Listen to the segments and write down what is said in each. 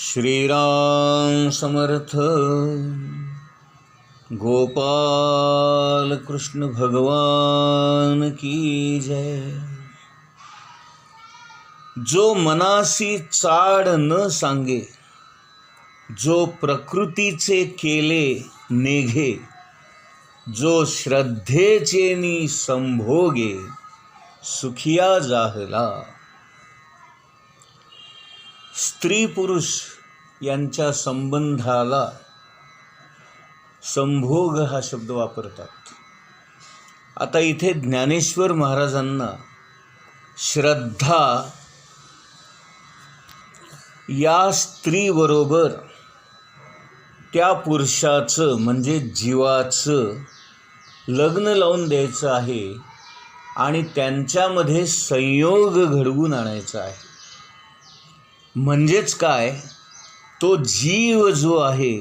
श्रीराम समर्थ. गोपाल कृष्ण भगवान की जय. जो मनासी चाड न सांगे, जो प्रकृतीचे केले नेघे, जो श्रद्धेचेनी संभोगे, सुखिया जाहला. स्त्री पुरुष यांच्या संबंधाला संभोग हा शब्द वापरतात. आता इथे ज्ञानेश्वर महाराजांना श्रद्धा या स्त्रीबरोबर त्या पुरुषाचं म्हणजे जीवाचं लग्न लावून द्यायचं आहे आणि त्यांच्यामध्ये संयोग घडवून आणायचा आहे. म्हणजेच काय, तो जीव जो आहे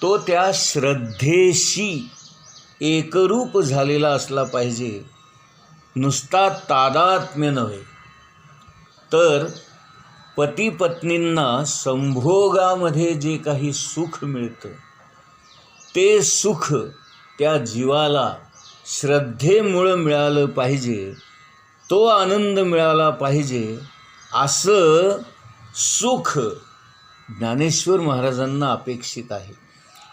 तो त्या श्रद्धेशी एकरूप झालेला असला पाहिजे. नुसता तादात्म्य नव्हे, तर पती पत्नींना संभोगामध्ये जे काही सुख मिळतं ते सुख त्या जीवाला श्रद्धेमुळं मिळालं पाहिजे, तो आनंद मिळाला पाहिजे. असं सुख ज्ञानेश्वर महाराजांना अपेक्षित आहे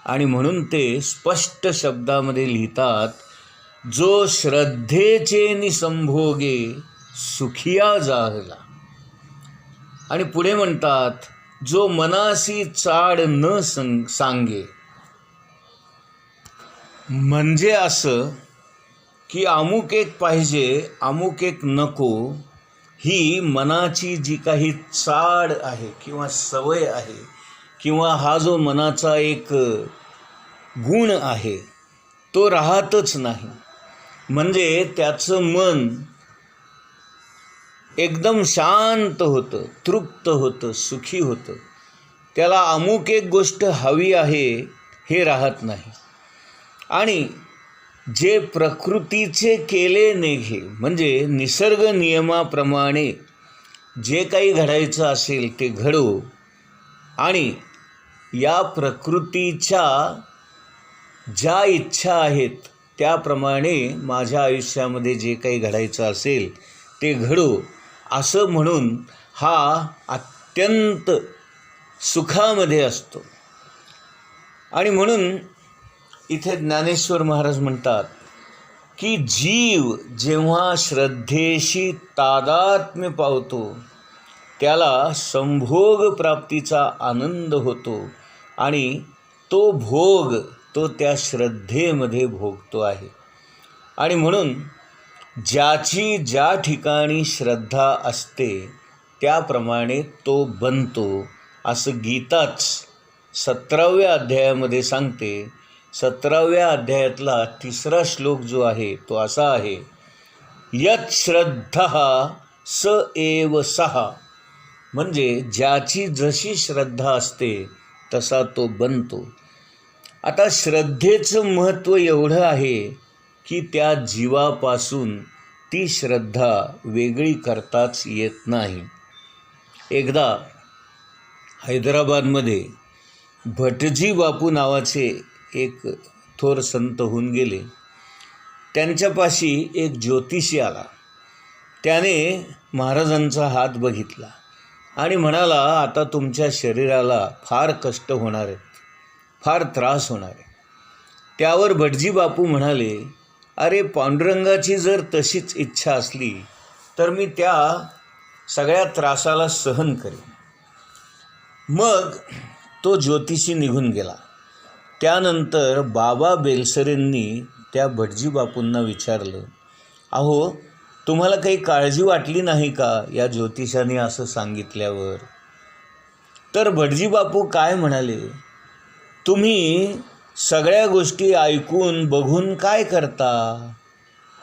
आणि म्हणून ते स्पष्ट शब्दामध्ये लिहितात, जो श्रद्धेचे निसंभोगे सुखिया जाहला. आणि पुढे म्हणतात, जो मनासी चाड न सांगे. म्हणजे असं की अमुक एक पाहिजे अमुक एक नको, ही मनाची जी काही चाड आहे किंवा सवय आहे किंवा हा जो मनाचा एक गुण आहे तो राहतच नाही. म्हणजे त्याचं मन एकदम शांत होतं, तृप्त होतं, सुखी होतं. त्याला अमुक एक गोष्ट हवी आहे हे राहत नाही. आणि जे प्रकृतीचे केले नेघे म्हणजे निसर्ग नियमाप्रमाणे जे काही घडायचं असेल ते घडो, आणि या प्रकृतीच्या ज्या इच्छा आहेत त्याप्रमाणे माझ्या आयुष्यामध्ये जे काही घडायचं असेल ते घडो, असं म्हणून हा अत्यंत सुखामध्ये असतो. आणि म्हणून इथे ज्ञानेश्वर महाराज म्हणतात की जीव जेव्हा श्रद्धेशी तादात्म्य पावतो त्याला संभोग प्राप्तीचा आनंद होतो आणि तो भोग तो त्या श्रद्धेमध्ये भोगतो आहे. आणि म्हणून ज्याची ज्या ठिकाणी श्रद्धा असते त्याप्रमाणे तो बनतो, असं गीताच 17व्या अध्यायामध्ये सांगते. 17व्या अध्यायातला 3रा श्लोक जो आहे तो असा आहे, यत् श्रद्धः स एव सः. म्हणजे ज्याची जशी श्रद्धा असते तसा तो बनतो. आता श्रद्धेचं महत्त्व एवढं आहे की त्या जीवापासून ती श्रद्धा वेगळी करताच येत नाही. एकदा हैदराबादमध्ये भटजी बापू नावाचे एक थोर संत होऊन गेले. त्यांच्यापाशी एक ज्योतिषी आला. त्याने महाराजांचा हात बघितला आणि म्हणाला, आता तुमच्या शरीराला फार कष्ट होणार आहेत, फार त्रास होणार आहे. त्यावर भटजी बापू म्हणाले, अरे पांडुरंगाची जर तशीच इच्छा असली तर मी त्या सगळ्या त्रासाला सहन करेन. मग तो ज्योतिषी निघून गेला. त्यानंतर बाबा बेलसरेंनी त्या भटजी बापूंना विचारलं, अहो तुम्हाला काही काळजी वाटली नाही का या ज्योतिषाने असं सांगितल्यावर? तर भटजी बापू काय म्हणाले, तुम्ही सगळ्या गोष्टी ऐकून बघून काय करता?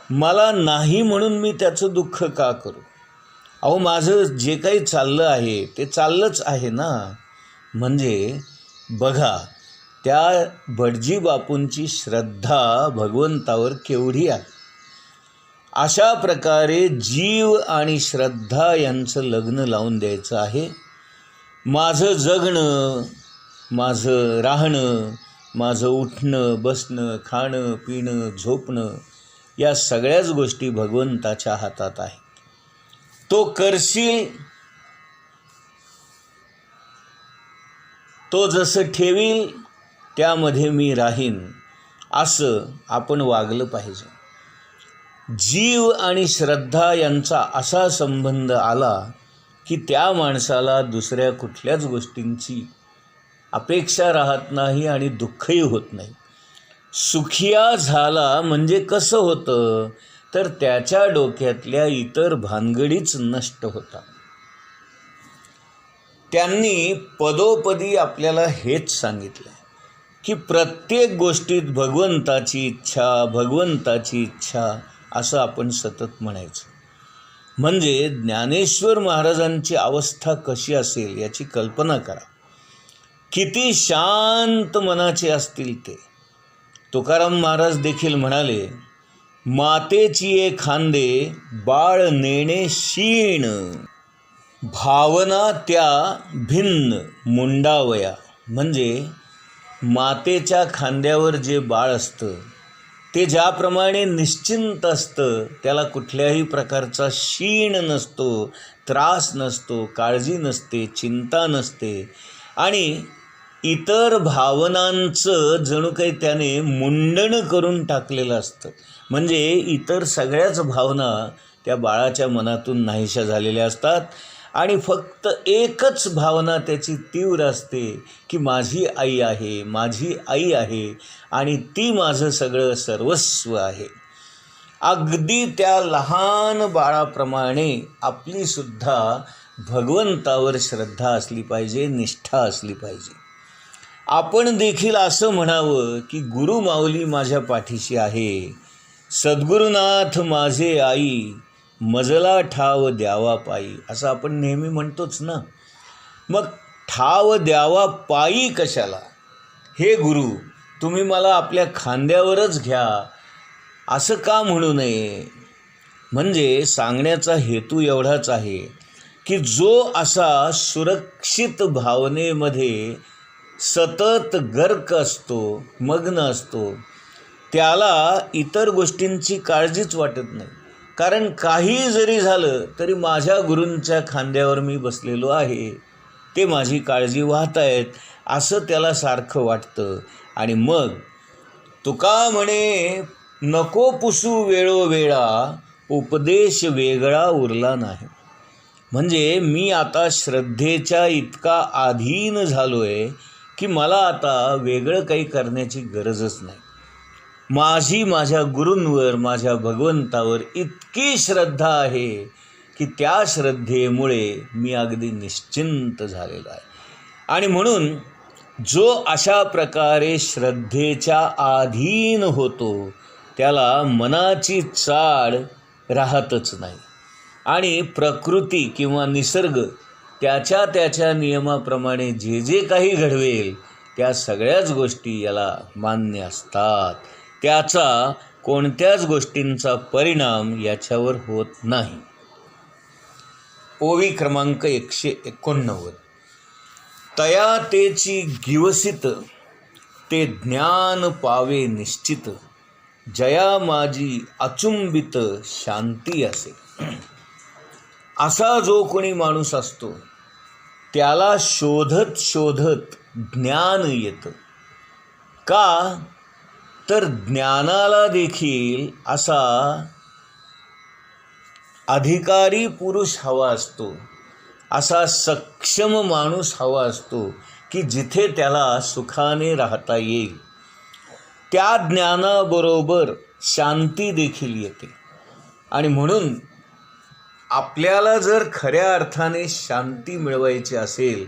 मला नाही म्हणून मी त्याचं दुःख का करू? अहो माझं जे काही चाललं आहे ते चाललंच आहे ना. म्हणजे बघा त्या भटजी बापूंची श्रद्धा भगवंतावर केवढी आहे. अशा प्रकारे जीव आणि श्रद्धा यांचं लग्न लावून द्यायचं आहे. माझं जगणं, माझं राहणं, माझं उठणं बसणं खाणं पिणं झोपणं या सगळ्याच गोष्टी भगवंताच्या हातात आहेत. तो करशील तो जसं ठेवील त्यामध्ये मी राहीन, असं आपण वागलं पाहिजे. जीव आणि श्रद्धा यांचा असा संबंध आला की त्या माणसाला दुसऱ्या कुठल्याच गोष्टींची अपेक्षा राहत नाही आणि दुःखही होत नाही. सुखिया झाला म्हणजे कसं होतं, तर त्याच्या डोक्यातल्या इतर भानगडीच नष्ट होतात. त्यांनी पदोपदी आपल्याला हेच सांगितलं की प्रत्येक गोष्टीत भगवंताची इच्छा भगवंताची इच्छा असं आपण सतत म्हणायचं. म्हणजे ज्ञानेश्वर महाराजांची अवस्था कशी असेल याची कल्पना करा. किती शांत मनाचे असतील ते. तुकाराम महाराज देखील म्हणाले, मातेची ये खांदे बाळ नेणे शीण, भावना त्या भिन्न मुंडावया. म्हणजे मातेच्या खांद्यावर जे बाळ असतं ते ज्याप्रमाणे निश्चिंत असतं, त्याला कुठल्याही प्रकारचा शीण नसतो, त्रास नसतो, काळजी नसते, चिंता नसते आणि इतर भावनांचं जणू काही त्याने मुंडण करून टाकलेलं असतं. म्हणजे इतर सगळ्याच भावना त्या बाळाच्या मनातून नाहीशा झालेल्या असतात आणि फक्त एकच भावना त्याची तीव्र असते की माझी आई आहे, माझी आई आहे आणि ती माझं सगळं सर्वस्व आहे. अगदी त्या लहान बाळाप्रमाणे आपलीसुद्धा भगवंतावर श्रद्धा असली पाहिजे, निष्ठा असली पाहिजे. आपण देखील असं म्हणावं की गुरु माऊली माझ्या पाठीशी आहे, सद्गुरुनाथ माझे आई, मजला ठाव द्यावा पायी, असं आपण नेहमी म्हणतोच ना. मग ठाव द्यावा पायी कशाला? हे गुरु, तुम्ही मला आपल्या खांद्यावरच घ्या असं का म्हणू नये? म्हणजे सांगण्याचा हेतू एवढाच आहे की जो असा सुरक्षित भावनेमध्ये सतत गर्क असतो, मग्न असतो, त्याला इतर गोष्टींची काळजीच वाटत नाही. कारण काही जरी झालं तरी माझ्या गुरूंच्या खांद्यावर मी बसलेलो आहे, ते माझी काळजी वाहत आहेत असं त्याला सारखं वाटतं. आणि मग तुका म्हणे नको पुसू वेळोवेळा, उपदेश वेगळा उरला नाही. म्हणजे मी आता श्रद्धेच्या इतका अधीन झालो आहे की मला आता वेगळं काही करण्याची गरजच नाही. माझी माझ्या गुरूंवर, माझ्या भगवंतावर इतकी श्रद्धा आहे की त्या श्रद्धेमुळे मी अगदी निश्चिंत झालेलो आहे. आणि म्हणून जो अशा प्रकारे श्रद्धेच्या अधीन होतो त्याला मनाची चाड राहतच नाही आणि प्रकृती किंवा निसर्ग त्याच्या त्याच्या नियमाप्रमाणे जे जे काही घडवेल त्या सगळ्याच गोष्टी याला मान्य असतात. त्याचा कोणत्याच गोष्टींचा परिणाम याच्यावर होत नाही. ओवी क्रमांक 189. तया तेची गिवसित, ते ज्ञान पावे निश्चित, जया माझी अचुंबित शांती असे. असा जो कोणी माणूस असतो त्याला शोधत शोधत ज्ञान येतं. का? तर ज्ञानाला देखील असा अधिकारी पुरुष हवा असतो, असा सक्षम माणूस हवा असतो की जिथे त्याला सुखाने राहता येईल. त्या ज्ञानाबरोबर शांती देखील येते. आणि म्हणून आपल्याला जर खऱ्या अर्थाने शांती मिळवायची असेल,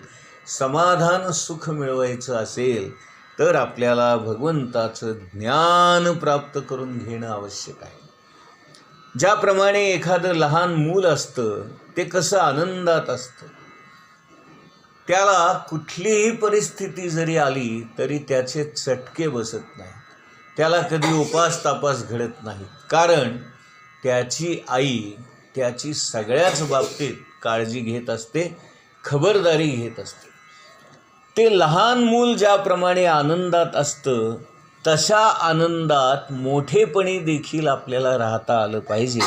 समाधान सुख मिळवायचं असेल तर आपल्याला भगवंताचं ज्ञान प्राप्त करून घेणं आवश्यक आहे. ज्याप्रमाणे एखादं लहान मूल असतं ते कसं आनंदात असतं, त्याला कुठलीही परिस्थिती जरी आली तरी त्याचे चटके बसत नाहीत, त्याला कधी उपास तापास घडत नाहीत. कारण त्याची आई त्याची सगळ्याच बाबतीत काळजी घेत असते खबरदारी घेत असते. ते लहान मूल ज्याप्रमाणे आनंदात असतं तशा आनंदात मोठेपणी देखील आपल्याला राहता आलं पाहिजे.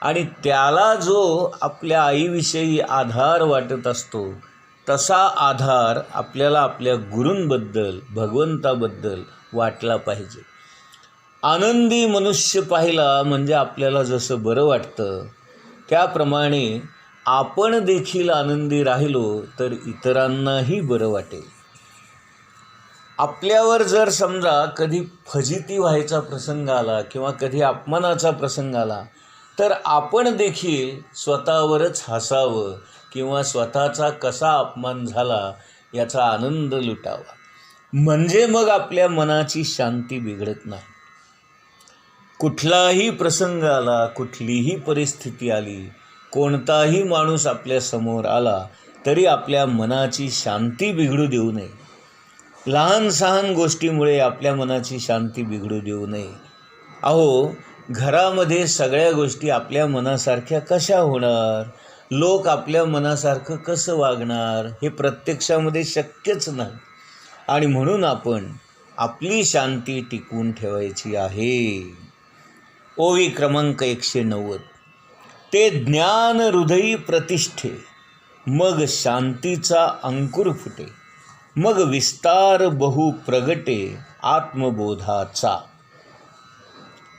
आणि त्याला जो आपल्या आईविषयी आधार वाटत असतो तसा आधार आपल्याला आपल्या गुरूंबद्दल, भगवंताबद्दल वाटला पाहिजे. आनंदी मनुष्य पाहिला म्हणजे आपल्याला जसं बरं वाटतं त्याप्रमाणे आपण देखील आनंदी राहिलो तर इतरांनाही बरं वाटेल. आपल्यावर जर समजा कधी फजिती व्हायचा प्रसंग आला किंवा कधी अपमानाचा प्रसंग आला तर आपण देखील स्वतःवरच हसावं किंवा स्वतःचा कसा अपमान झाला याचा आनंद लुटावा. म्हणजे मग आपल्या मनाची शांती बिघडत नाही. कुठलाही प्रसंग आला, कुठलीही परिस्थिती आली, कोणताही माणूस आपल्या समोर आला तरी आपल्या मनाची शांती बिघडू देऊ नये. लहान सहान गोष्टीमुळे आपल्या मनाची शांती बिघडू देऊ नये. अहो, घरामध्ये सगळ्या गोष्टी आपल्या मनासारख्या कशा होणार? लोक आपल्या मनासारखं कसं वागणार? हे प्रत्यक्षामध्ये शक्यच नाही. आणि म्हणून आपण आपली शांती टिकवून ठेवायची आहे. ओवी क्रमांक 190. ते ज्ञान हृदयी प्रतिष्ठे, मग शांतीचा अंकुर फुटे, मग विस्तार बहु प्रगटे आत्मबोधाचा.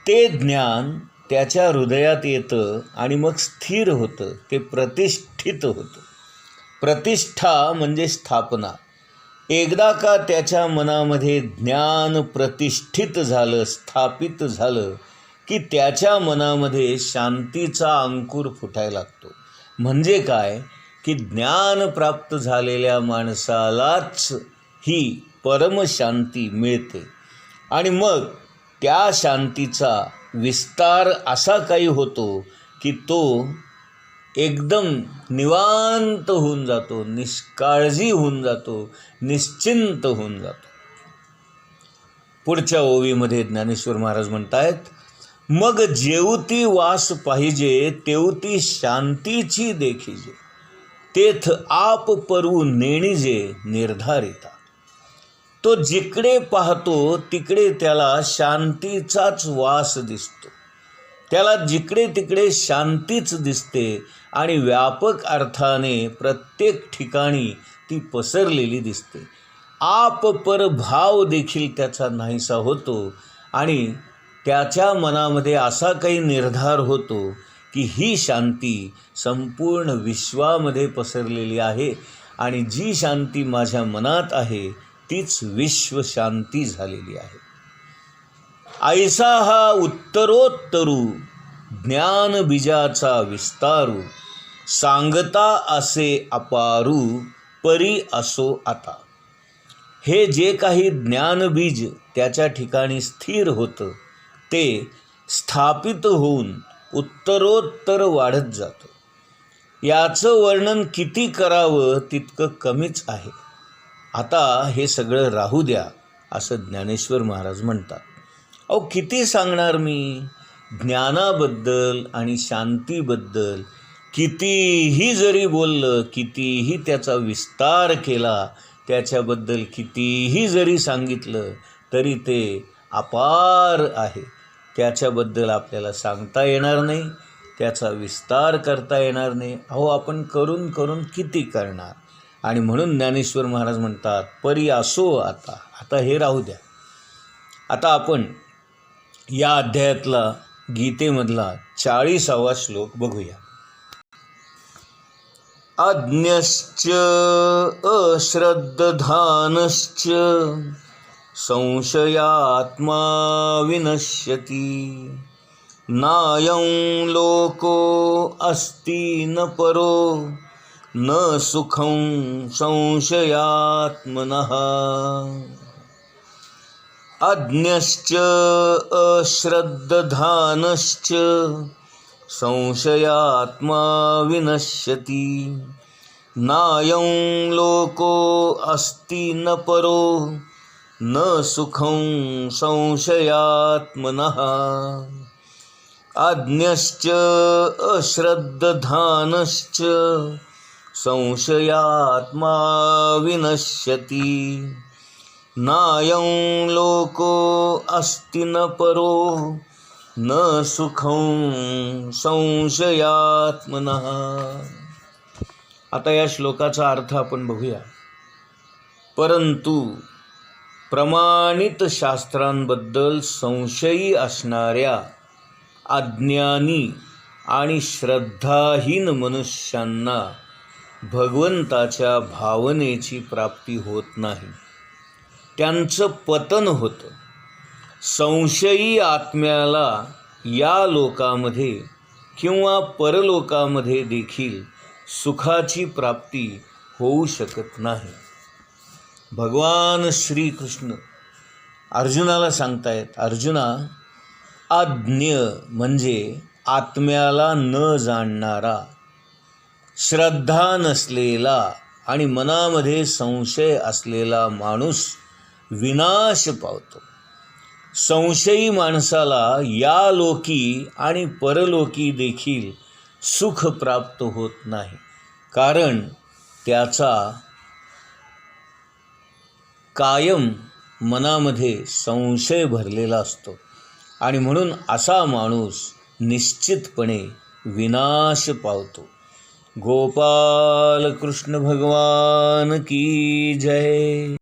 ते ज्ञान त्याच्या हृदयात येतं आणि मग स्थिर होतं, ते प्रतिष्ठित होतं. प्रतिष्ठा म्हणजे स्थापना. एकदा का त्याच्या मनामध्ये ज्ञान प्रतिष्ठित झालं, स्थापित झालं की त्याच्या मनामध्ये शांतीचा अंकुर फुटायला लागतो. म्हणजे काय की ज्ञान प्राप्त झालेल्या माणसालाच ही परमशांती मिळते. आणि मग त्या शांतीचा विस्तार असा काही होतो की तो एकदम निवांत होऊन जातो, निष्काळजी होऊन जातो, निश्चिंत होऊन जातो. पुढच्या ओवीमध्ये ज्ञानेश्वर महाराज म्हणतायत, मग जेवती वास पाहिजे तेवती शांतीची देखीजे, तेथ आप परू नेणिजे निर्धारिता. तो जिकडे पाहतो तिकडे त्याला शांतीचाच वास दिसतो. त्याला जिकडे तिकडे शांतीच दिसते आणि व्यापक अर्थाने प्रत्येक ठिकाणी ती पसरलेली दिसते. आप पर भाव देखील त्याचा नाहीसा होतो आणि त्याच्या मनामध्ये असा काही निर्धार होतो की ही शांती संपूर्ण विश्वामध्ये पसरलेली आहे आणि जी शांती माझ्या मनात आहे तीच विश्वशांती झालेली आहे. ऐसा हा उत्तरोत्तरू ज्ञान बीजाचा विस्तारू, सांगता असे अपारू परी असो आता. हे जे काही ज्ञानबीज त्याच्या ठिकाणी स्थिर होतं ते स्थापित होऊन उत्तरोत्तर वाढत जातं. याचं वर्णन किती करावं तितकं कमीच आहे. आता हे सगळं राहू द्या असं ज्ञानेश्वर महाराज म्हणतात. अहो, किती सांगणार मी ज्ञानाबद्दल आणि शांतीबद्दल. कितीही जरी बोललं, कितीही त्याचा विस्तार केला, त्याच्याबद्दल कितीही जरी सांगितलं तरी ते अपार आहे. त्याच्याबद्दल आपल्याला सांगता येणार नाही, त्याचा विस्तार करता येणार नाही. अहो, आपण करून करून किती करणार? आणि म्हणून ज्ञानेश्वर महाराज म्हणतात, परी असो आता. आता हे राहू द्या. आता आपण या अध्यायातला गीतेमधला 40वा श्लोक बघूया. अज्ञश्च अश्रद्धानश्च संशयात्मा विनश्यति, नायं लोको अस्ति न परो न सुखं संशयात्मनः. अज्ञश्च अश्रद्धानश्च संशयात्मा विनश्यति, नायं लोको अस्ति न परो न सुखं संशयात्मनः. अज्ञश्च अश्रद्धानश्च संशयात्मा विनश्यति। नायं लोको अस्ति न परो न सुखं संशयात्मनः। आता या श्लोकाचा अर्थ आपण बघूया. परंतु प्रमाणित शास्त्रांबद्दल संशयी असणाऱ्या अज्ञानी आणि श्रद्धाहीन मनुष्यांना भगवंताच्या भावनेची प्राप्ती होत नाही, त्यांचं पतन होतं. संशयी आत्म्याला या लोकामध्ये किंवा परलोकामध्ये देखील सुखाची प्राप्ती होऊ शकत नाही. भगवान श्रीकृष्ण अर्जुनाला सांगतायत, अर्जुना, अज्ञ म्हणजे आत्म्याला न जाणणारा, श्रद्धा नसलेला आणि मनामध्ये संशय असलेला माणूस विनाश पावतो. संशयी माणसाला या लोकी आणि परलोकी देखील सुख प्राप्त होत नाही, कारण त्याचा कायम मनामध्ये संशय भरलेला असतो आणि म्हणून असा माणूस निश्चितपणे विनाश पावतो. गोपाल कृष्ण भगवान की जय.